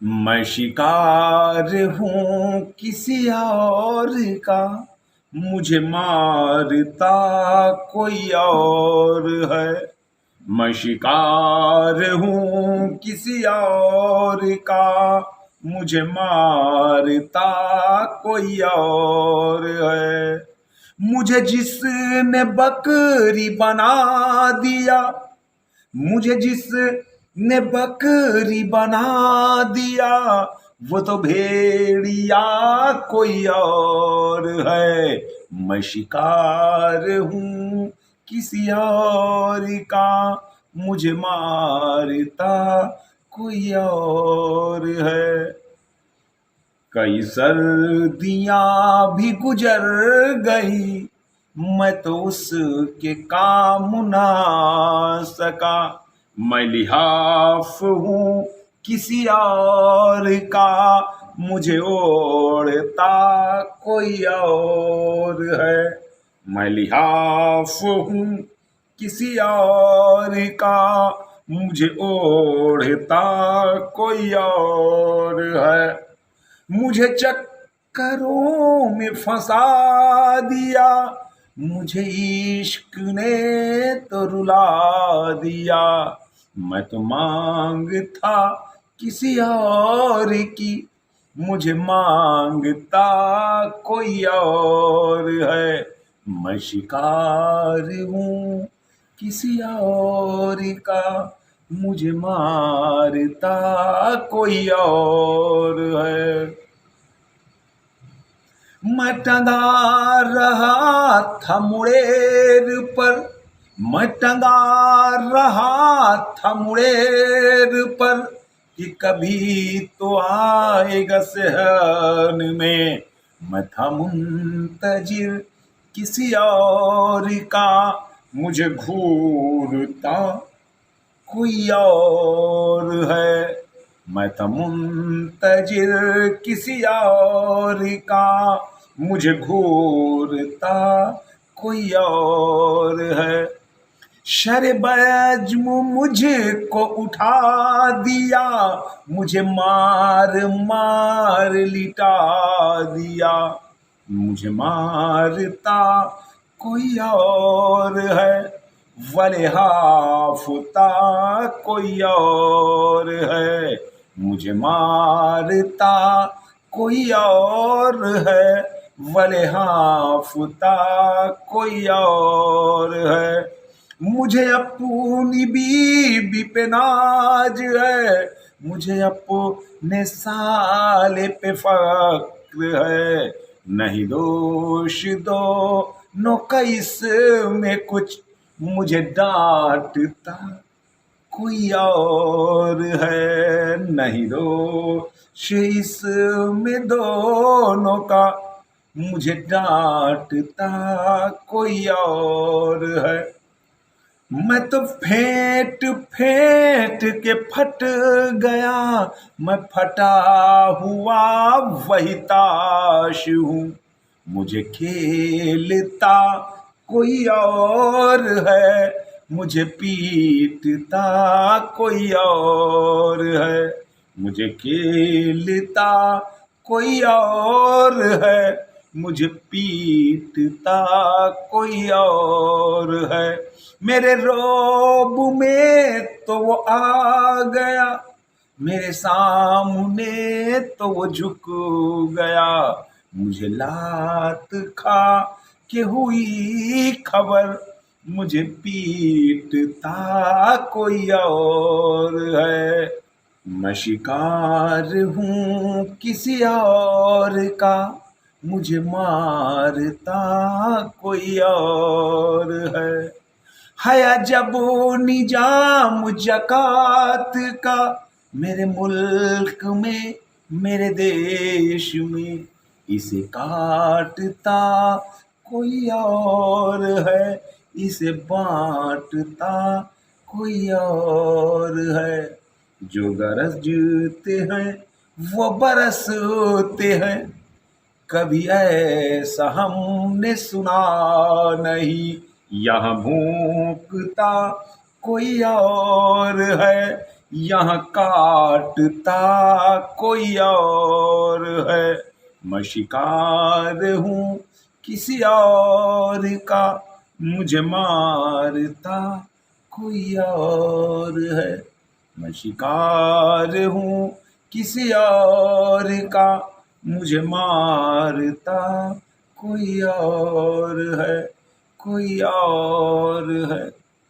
मैं शिकार हूँ किसी और का, मुझे मारता कोई और है। मैं शिकार हूँ किसी और का, मुझे मारता कोई और है। मुझे जिसने बकरी बना दिया, मुझे जिसने बकरी बना दिया, वो तो भेड़िया कोई और है। मैं शिकार हूँ किसी और का, मुझे मारता कोई और है। कई सर्दियाँ भी गुजर गई, मैं तो उसके काम ना सका। मैं लिहाफ हूँ किसी और का, मुझे ओढ़ता कोई और है। मैं लिहाफ हूँ किसी और का, मुझे ओढ़ता कोई और है। मुझे चक्करों में फंसा दिया, मुझे इश्क ने तो रुला दिया। मैं तो मांगता किसी और की, मुझे मांगता कोई और है। मैं शिकार हूँ किसी और का, मुझे मारता कोई और है। मैं टंगा रहा था मुड़ेर पर, मैं टंगा रहा था मुड़ेर पर, कि कभी तो आएगा सहन में। मैं था मुंतजिर किसी और का, मुझे घूरता कोई और है। मैं था मुंतजिर किसी और का, मुझे घूरता कोई और है। शर-ए-बज्म मुझको उठा दिया, मुझे मार मार लिटा दिया। मुझे मारता कोई और है, वले हाफता कोई और है। मुझे मारता कोई और है, वले हाफता कोई और है। मुझे अपनी बीबी पे नाज है, मुझे अपने साले पे फक्र है। नहीं दोष दोनों का इसमें कुछ, मुझे डांटता कोई और है। नहीं दोष इसमें दोनों का, मुझे डांटता कोई और है। मैं तो फेंट फेंट के फट गया, मैं फटा हुआ वही ताश हूँ। मुझे खेलता कोई और है, मुझे पीटता कोई और है। मुझे खेलता कोई और है, मुझे पीटता कोई और है। मेरे रोब में तो वो आ गया, मेरे सामने तो वो झुक गया। मुझे लात खा के हुई खबर, मुझे पीटता कोई और है। मैं शिकार हूँ किसी और का, मुझे मारता कोई और है। हया जब निजाम ज़कात का, मेरे मुल्क में मेरे देश में, इसे काटता कोई और है, इसे बांटता कोई और है। जो गरजते हैं वो बरसते हैं, कभी ऐसा हमने सुना नहीं। यहाँ भूकता कोई और है, यहाँ काटता कोई और है। मैं शिकार हूँ किसी और का, मुझे मारता कोई और है। मैं शिकार हूँ किसी और का, मुझे मारता कोई और है, कोई और है।